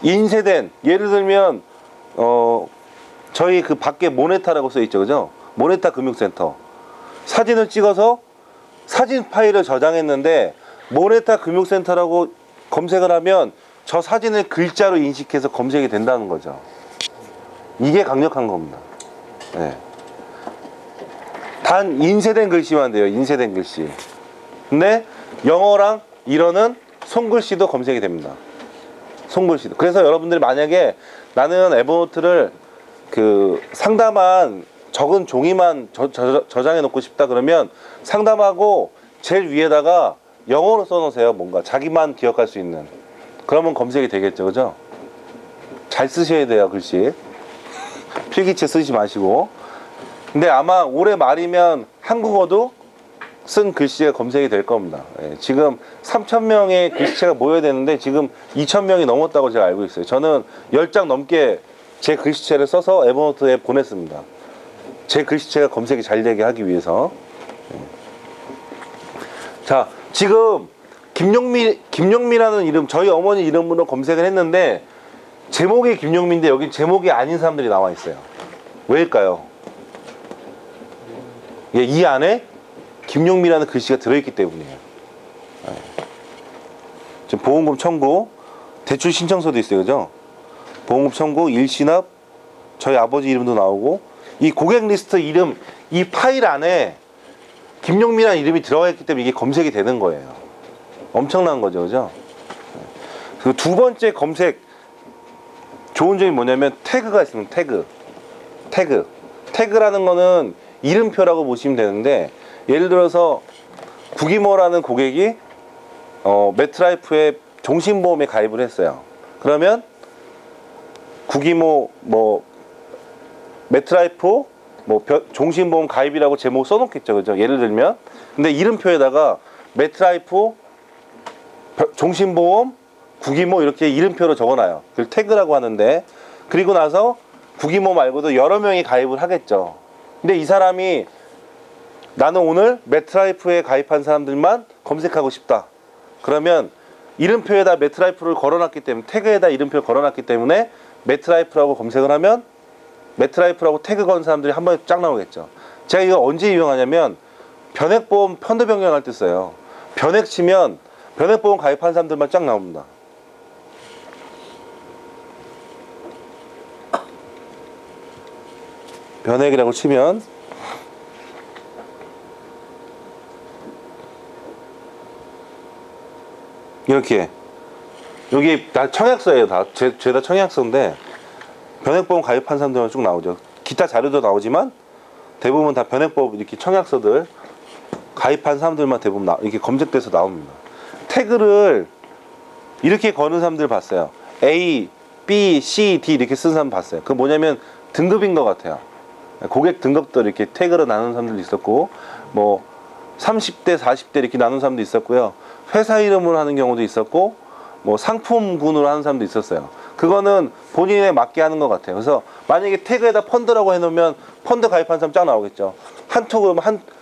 인쇄된, 예를 들면 저희 그 밖에 모네타라고 써 있죠, 그죠? 모네타 금융센터. 사진을 찍어서 사진 파일을 저장했는데 모네타 금융센터라고 검색을 하면 저 사진을 글자로 인식해서 검색이 된다는 거죠. 이게 강력한 겁니다. 네. 단 인쇄된 글씨만 돼요. 인쇄된 글씨. 근데 영어랑 일어는 손글씨도 검색이 됩니다. 손글씨도. 그래서 여러분들이 만약에 나는 에버노트를 그 상담한 적은 종이만 저장해 놓고 싶다 그러면 상담하고 제일 위에다가 영어로 써놓으세요. 뭔가 자기만 기억할 수 있는. 그러면 검색이 되겠죠, 그죠? 잘 쓰셔야 돼요, 글씨. 필기체 쓰지 마시고. 근데 아마 올해 말이면 한국어도 쓴 글씨가 검색이 될 겁니다. 예, 지금 3,000명의 글씨체가 모여야 되는데 지금 2,000명이 넘었다고 제가 알고 있어요. 저는 10장 넘게 제 글씨체를 써서 에버노트에 보냈습니다. 제 글씨체가 검색이 잘 되게 하기 위해서. 예. 자, 지금 김용미라는 이름, 저희 어머니 이름으로 검색을 했는데 제목이 김용미인데 여기 제목이 아닌 사람들이 나와 있어요. 왜일까요? 예, 이 안에 김용미라는 글씨가 들어있기 때문이에요. 예. 지금 보험금 청구, 대출 신청서도 있어요, 그죠? 보험금 청구, 일시납, 저희 아버지 이름도 나오고, 이 고객 리스트 이름, 이 파일 안에 김용미라는 이름이 들어가 있기 때문에 이게 검색이 되는 거예요. 엄청난 거죠, 그죠? 그 두 번째 검색 좋은 점이 뭐냐면 태그가 있습니다. 태그라는 거는 이름표라고 보시면 되는데, 예를 들어서 구기모라는 고객이 매트라이프에 종신보험에 가입을 했어요. 그러면 구기모 뭐 매트라이프 뭐 종신보험 가입이라고 제목 써놓겠죠, 그죠? 예를 들면. 근데 이름표에다가 매트라이프 종신보험 구기모 이렇게 이름표로 적어놔요. 그걸 태그라고 하는데, 그리고 나서 구기모 말고도 여러 명이 가입을 하겠죠. 근데 이 사람이 나는 오늘 매트라이프에 가입한 사람들만 검색하고 싶다. 그러면 이름표에다 매트라이프를 걸어놨기 때문에, 태그에다 이름표를 걸어놨기 때문에 매트라이프라고 검색을 하면 매트라이프라고 태그 건 사람들이 한 번에 쫙 나오겠죠. 제가 이거 언제 이용하냐면 변액보험 펀드 변경할 때 써요. 변액 치면 변액보험 가입한 사람들만 쫙 나옵니다. 변액이라고 치면 이렇게 여기 다 청약서예요. 다 죄다 청약서인데 변액보험 가입한 사람들만 쭉 나오죠. 기타 자료도 나오지만 대부분 다 변액보험 이렇게 청약서들 가입한 사람들만 대부분 이렇게 검색돼서 나옵니다. 태그를 이렇게 거는 사람들 봤어요. A, B, C, D 이렇게 쓴 사람 봤어요. 그 뭐냐면 등급인 것 같아요. 고객 등급도 이렇게 태그로 나눈 사람들도 있었고, 뭐 30대, 40대 이렇게 나눈 사람도 있었고요. 회사 이름으로 하는 경우도 있었고, 뭐 상품군으로 하는 사람도 있었어요. 그거는 본인에 맞게 하는 것 같아요. 그래서 만약에 태그에다 펀드라고 해놓으면 펀드 가입한 사람 쫙 나오겠죠.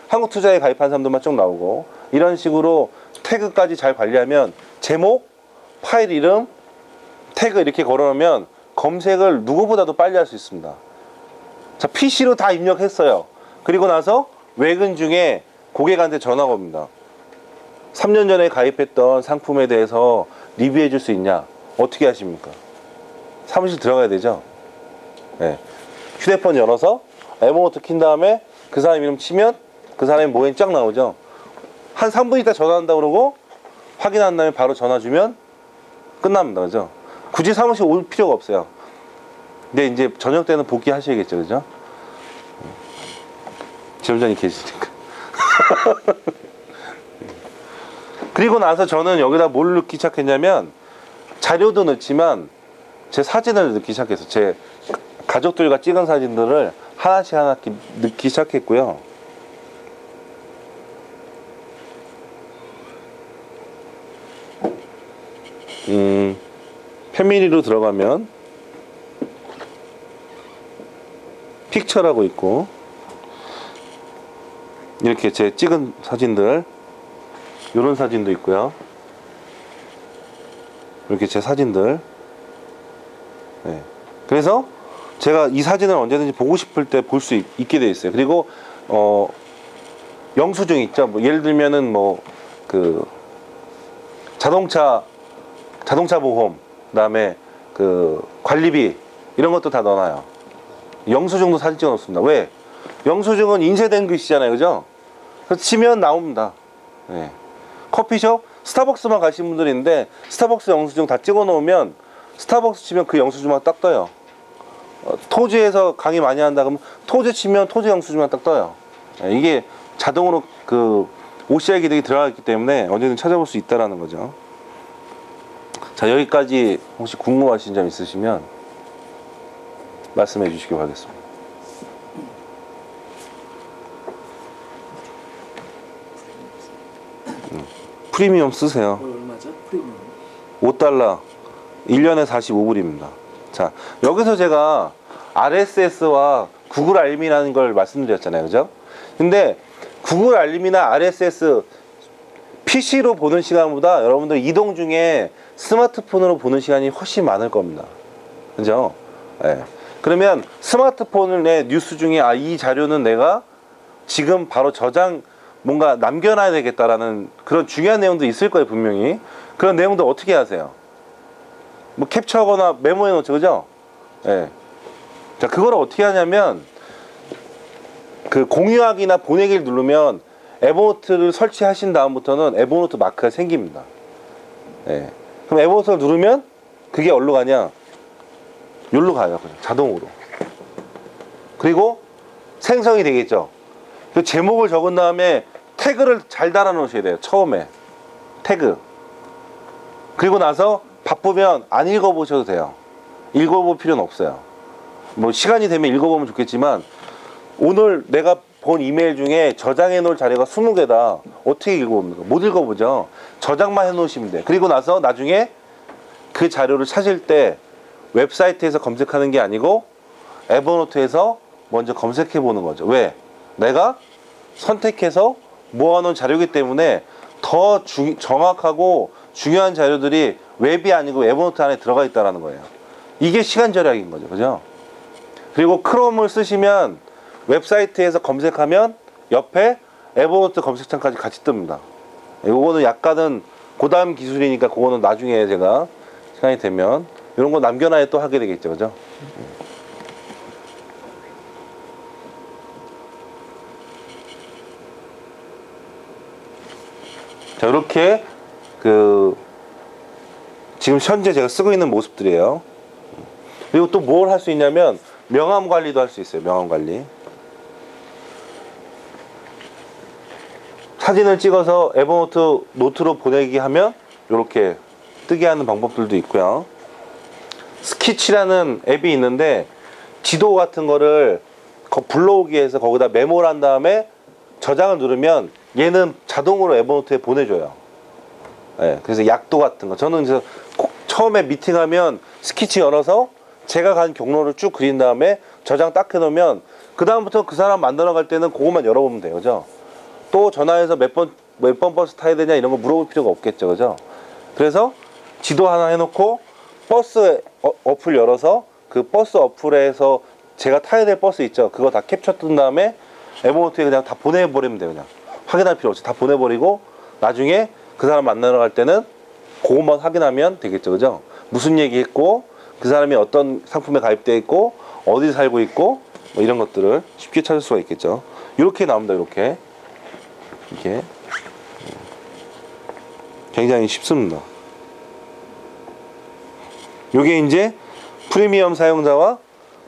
한국투자에 가입한 사람들만 쭉 나오고, 이런 식으로 태그까지 잘 관리하면 제목, 파일 이름, 태그 이렇게 걸어놓으면 검색을 누구보다도 빨리 할 수 있습니다. 자, PC로 다 입력했어요. 그리고 나서 외근 중에 고객한테 전화가 옵니다. 3년 전에 가입했던 상품에 대해서 리뷰해 줄 수 있냐? 어떻게 하십니까? 사무실 들어가야 되죠. 네. 휴대폰 열어서 에버노트 킨 다음에 그 사람 이름 치면 그 사람의 모양이 쫙 나오죠. 한 3분 있다 전화한다 그러고 확인한 다음에 바로 전화 주면 끝납니다. 그죠? 굳이 사무실 올 필요가 없어요. 근데 이제 저녁 때는 복귀하셔야겠죠, 그죠? 지점장이 계시니까. 그리고 나서 저는 여기다 뭘 넣기 시작했냐면 자료도 넣지만 제 사진을 넣기 시작했어요. 제 가족들과 찍은 사진들을 하나씩 넣기 시작했고요. 패밀리로 들어가면 픽처라고 있고, 이렇게 제 찍은 사진들, 이런 사진도 있고요. 이렇게 제 사진들. 네. 그래서 제가 이 사진을 언제든지 보고 싶을 때 볼 수 있게 돼 있어요. 그리고 영수증 있죠. 뭐 예를 들면은 뭐 그 자동차 보험, 그다음에 그 관리비 이런 것도 다 넣어놔요. 영수증도 사진 찍어 놓습니다. 왜? 영수증은 인쇄된 글씨잖아요, 그죠? 그래서 치면 나옵니다. 네. 커피숍, 스타벅스만 가신 분들이 있는데 스타벅스 영수증 다 찍어 놓으면 스타벅스 치면 그 영수증만 딱 떠요. 토지에서 강의 많이 한다 그러면 토지 치면 토지 영수증만 딱 떠요. 네. 이게 자동으로 그 OCR 기능이 들어가 있기 때문에 언제든 찾아볼 수 있다라는 거죠. 자, 여기까지 혹시 궁금하신 점 있으시면 말씀해 주시기 바라겠습니다. 프리미엄 쓰세요. 얼마죠? 프리미엄. $5 1년에 45불입니다. 자, 여기서 제가 RSS와 구글 알림이라는 걸 말씀드렸잖아요, 그죠? 근데 구글 알림이나 RSS PC로 보는 시간보다 여러분들 이동 중에 스마트폰으로 보는 시간이 훨씬 많을 겁니다. 그죠? 네. 그러면 스마트폰을 내 뉴스 중에 이 자료는 내가 지금 바로 뭔가 남겨놔야 되겠다라는 그런 중요한 내용도 있을 거예요, 분명히. 그런 내용들 어떻게 하세요? 뭐 캡처하거나 메모해 놓죠, 그죠? 예. 자, 그걸 어떻게 하냐면 그 공유하기나 보내기를 누르면 에버노트를 설치하신 다음부터는 에버노트 마크가 생깁니다. 예. 그럼 에버노트를 누르면 그게 어디로 가냐? 여기로 가요, 그냥 자동으로. 그리고 생성이 되겠죠. 그 제목을 적은 다음에 태그를 잘 달아 놓으셔야 돼요, 처음에. 태그. 그리고 나서 바쁘면 안 읽어보셔도 돼요. 읽어볼 필요는 없어요. 뭐 시간이 되면 읽어보면 좋겠지만 오늘 내가 본 이메일 중에 저장해 놓을 자료가 20개다. 어떻게 읽어봅니까? 못 읽어보죠. 저장만 해 놓으시면 돼요. 그리고 나서 나중에 그 자료를 찾을 때 웹사이트에서 검색하는 게 아니고 에버노트에서 먼저 검색해 보는 거죠. 왜? 내가 선택해서 모아놓은 자료이기 때문에 더 정확하고 중요한 자료들이 웹이 아니고 에버노트 안에 들어가 있다는 거예요. 이게 시간 절약인 거죠, 그죠? 그리고 크롬을 쓰시면 웹사이트에서 검색하면 옆에 에버노트 검색창까지 같이 뜹니다. 이거는 약간은 고다음 기술이니까 그거는 나중에 제가 시간이 되면 이런 거 남겨놔야 또 하게 되겠죠, 그죠? 자, 이렇게 지금 현재 제가 쓰고 있는 모습들이에요. 그리고 또 뭘 할 수 있냐면 명함 관리도 할 수 있어요. 명함 관리. 사진을 찍어서 에버노트 노트로 보내기 하면 이렇게 뜨게 하는 방법들도 있고요. 스키치라는 앱이 있는데 지도 같은 거를 불러오기 위해서 거기다 메모를 한 다음에 저장을 누르면 얘는 자동으로 에버노트에 보내줘요. 네, 그래서 약도 같은 거 저는 이제 처음에 미팅하면 스키치 열어서 제가 간 경로를 쭉 그린 다음에 저장 딱 해놓으면 그 다음부터 그 사람 만나러 갈 때는 그것만 열어보면 돼요, 그죠? 또 전화해서 몇 번 버스 타야 되냐 이런 거 물어볼 필요가 없겠죠, 그죠? 그래서 지도 하나 해놓고 버스 어플 열어서 그 버스 어플에서 제가 타야 될 버스 있죠, 그거 다 캡처 뜬 다음에 에버노트에 그냥 다 보내버리면 돼요. 그냥 확인할 필요 없이 다 보내버리고 나중에 그 사람 만나러 갈 때는 그것만 확인하면 되겠죠, 그죠? 무슨 얘기했고 그 사람이 어떤 상품에 가입되어 있고 어디 살고 있고 뭐 이런 것들을 쉽게 찾을 수가 있겠죠. 이렇게 나옵니다. 이렇게 굉장히 쉽습니다. 이게 이제 프리미엄 사용자와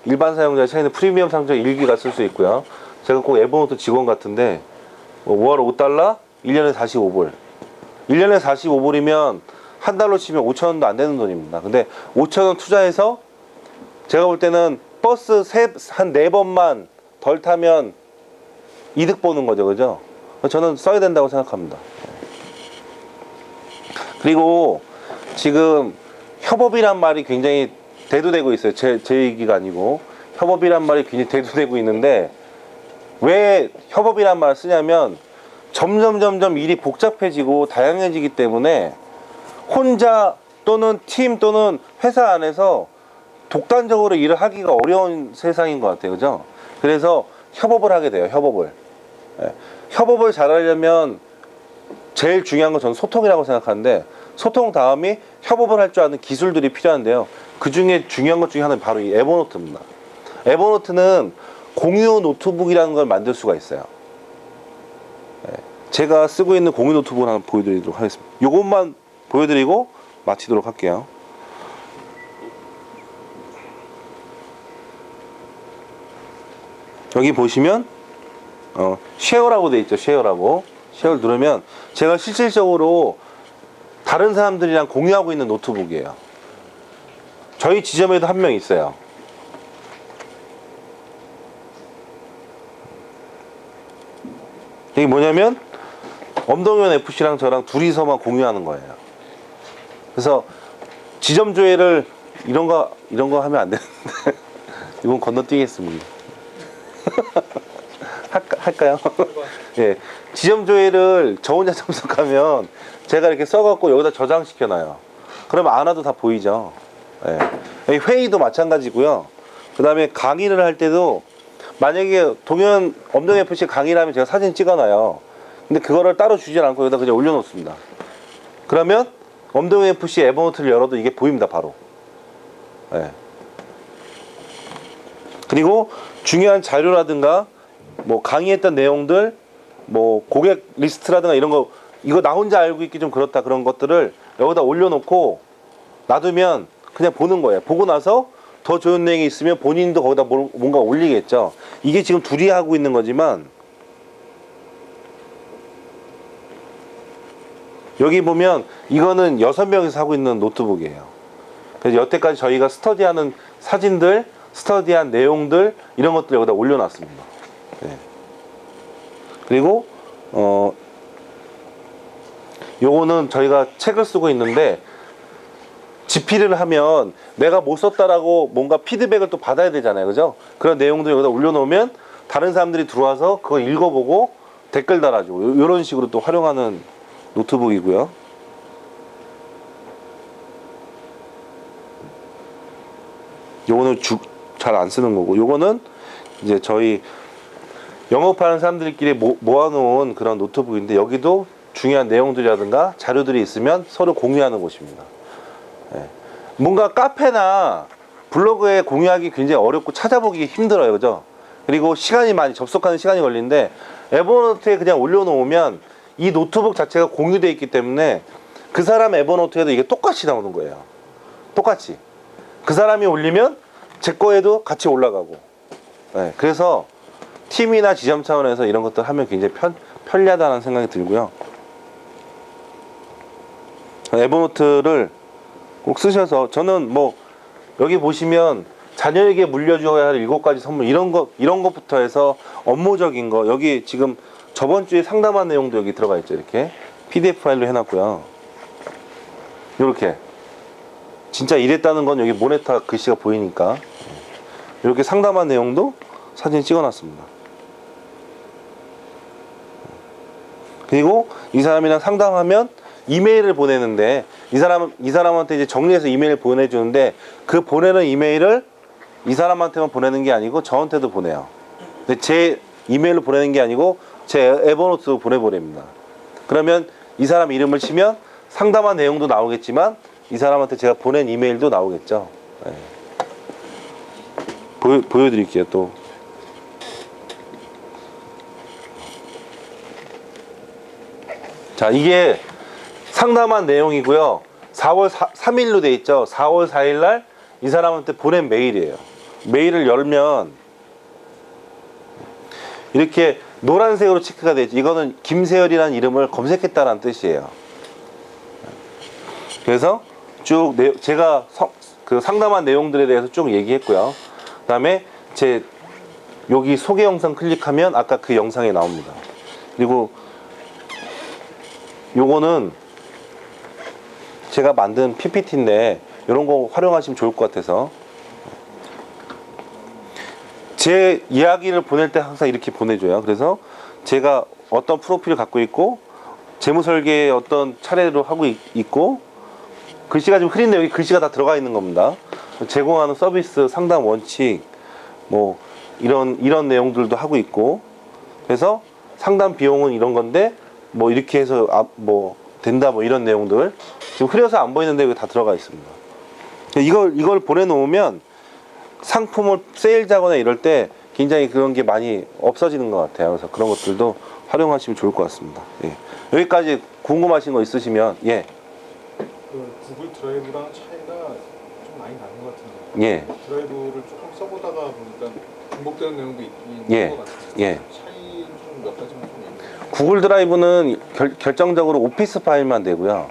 일반 사용자의 차이는 프리미엄 사용자 1기가 쓸 수 있고요. 제가 꼭 에버노트 직원 같은데 월 $5 1년에 45불 1년에 45불이면 한 달로 치면 5,000원도 안 되는 돈입니다. 근데 5,000원 투자해서 제가 볼 때는 버스 한 4번만 덜 타면 이득 보는 거죠. 그죠? 저는 써야 된다고 생각합니다. 그리고 지금 협업이란 말이 굉장히 대두되고 있어요. 제 얘기가 아니고 협업이란 말이 굉장히 대두되고 있는데 왜 협업이란 말을 쓰냐면 점점 일이 복잡해지고 다양해지기 때문에 혼자 또는 팀 또는 회사 안에서 독단적으로 일을 하기가 어려운 세상인 것 같아요. 그죠? 그래서 협업을 하게 돼요. 협업을. 예. 협업을 잘하려면 제일 중요한 건 저는 소통이라고 생각하는데 소통 다음이 협업을 할 줄 아는 기술들이 필요한데요. 그 중에 중요한 것 중에 하나는 바로 이 에버노트입니다. 에버노트는 공유 노트북이라는 걸 만들 수가 있어요. 제가 쓰고 있는 공유 노트북을 하나 보여드리도록 하겠습니다. 이것만 보여드리고 마치도록 할게요. 여기 보시면 쉐어라고 돼 있죠. 쉐어라고. 쉐어를 누르면 제가 실질적으로 다른 사람들이랑 공유하고 있는 노트북이에요. 저희 지점에도 한 명 있어요. 이게 뭐냐면 엄동현 FC랑 저랑 둘이서만 공유하는 거예요. 그래서 지점 조회를 이런 거 하면 안 되는데 이건 건너뛰겠습니다. 할까요? 예, 지점 조회를 저 혼자 참석하면 제가 이렇게 써갖고 여기다 저장시켜 놔요. 그러면 안 와도 다 보이죠. 예. 회의도 마찬가지고요. 그 다음에 강의를 할 때도 만약에 엄동 FC 강의를 하면 제가 사진 찍어놔요. 근데 그거를 따로 주지 않고 여기다 그냥 올려놓습니다. 그러면 엄동 FC 에버노트를 열어도 이게 보입니다. 바로. 예. 그리고 중요한 자료라든가 뭐 강의했던 내용들, 뭐 고객 리스트라든가 이런 거 이거 나 혼자 알고 있기 좀 그렇다 그런 것들을 여기다 올려놓고 놔두면 그냥 보는 거예요. 보고 나서 더 좋은 내용이 있으면 본인도 거기다 뭔가 올리겠죠. 이게 지금 둘이 하고 있는 거지만 여기 보면 이거는 6명이서 하고 있는 노트북이에요. 그래서 여태까지 저희가 스터디하는 사진들, 스터디한 내용들 이런 것들 여기다 올려놨습니다. 네. 그리고 요거는 저희가 책을 쓰고 있는데 집필을 하면 내가 못 썼다라고 뭔가 피드백을 또 받아야 되잖아요. 그죠? 그런 내용들 여기다 올려놓으면 다른 사람들이 들어와서 그거 읽어보고 댓글 달아주고 이런 식으로 또 활용하는 노트북이고요. 요거는 잘 안 쓰는 거고 요거는 이제 저희 영업하는 사람들끼리 모아놓은 그런 노트북인데 여기도 중요한 내용들이라든가 자료들이 있으면 서로 공유하는 곳입니다. 예. 뭔가 카페나 블로그에 공유하기 굉장히 어렵고 찾아보기 힘들어요. 그죠? 그리고 접속하는 시간이 걸리는데 에버노트에 그냥 올려놓으면 이 노트북 자체가 공유되어 있기 때문에 그 사람 에버노트에도 이게 똑같이 나오는 거예요. 똑같이. 그 사람이 올리면 제 거에도 같이 올라가고. 예. 그래서 팀이나 지점 차원에서 이런 것들 하면 굉장히 편리하다는 생각이 들고요. 에버노트를 꼭 쓰셔서 저는 뭐 여기 보시면 자녀에게 물려주어야 할 7가지 선물 이런 것부터 해서 업무적인 거 여기 지금 저번 주에 상담한 내용도 여기 들어가 있죠. 이렇게 PDF 파일로 해놨고요. 이렇게 진짜 이랬다는 건 여기 모네타 글씨가 보이니까 이렇게 상담한 내용도 사진 찍어놨습니다. 그리고 이 사람이랑 상담하면 이메일을 보내는데 이 사람한테 이제 정리해서 이메일을 보내주는데 그 보내는 이메일을 이 사람한테만 보내는 게 아니고 저한테도 보내요. 근데 제 이메일로 보내는 게 아니고 제 에버노트로 보내버립니다. 그러면 이 사람 이름을 치면 상담한 내용도 나오겠지만 이 사람한테 제가 보낸 이메일도 나오겠죠. 네. 보여드릴게요. 또 자, 이게 상담한 내용이고요. 4월 3일로 돼 있죠. 4월 4일 날 이 사람한테 보낸 메일이에요. 메일을 열면 이렇게 노란색으로 체크가 되죠. 이거는 김세열이라는 이름을 검색했다는 뜻이에요. 그래서 쭉 제가 그 상담한 내용들에 대해서 쭉 얘기했고요. 그다음에 제 여기 소개 영상 클릭하면 아까 그 영상에 나옵니다. 그리고 요거는 제가 만든 PPT인데 이런 거 활용하시면 좋을 것 같아서 제 이야기를 보낼 때 항상 이렇게 보내줘요. 그래서 제가 어떤 프로필을 갖고 있고 재무 설계에 어떤 차례로 하고 있고 글씨가 좀 흐린데 여기 글씨가 다 들어가 있는 겁니다. 제공하는 서비스 상담 원칙 뭐 이런 내용들도 하고 있고 그래서 상담 비용은 이런 건데 뭐 이렇게 해서 뭐 된다 뭐 이런 내용들 지금 흐려서 안 보이는데 여기 다 들어가 있습니다. 이걸 보내놓으면 상품을 세일하거나 이럴 때 굉장히 그런 게 많이 없어지는 것 같아요. 그래서 그런 것들도 활용하시면 좋을 것 같습니다. 예. 여기까지 궁금하신 거 있으시면 예. 그 구글 드라이브랑 차이가 좀 많이 나는 것 같은데. 예. 드라이브를 조금 써보다가 보니까 중복되는 내용도 있긴 예. 한것 같은데. 예. 차이 좀 몇 가지만 좀 얘기해 주세요. 구글 드라이브는 결정적으로 오피스 파일만 되고요.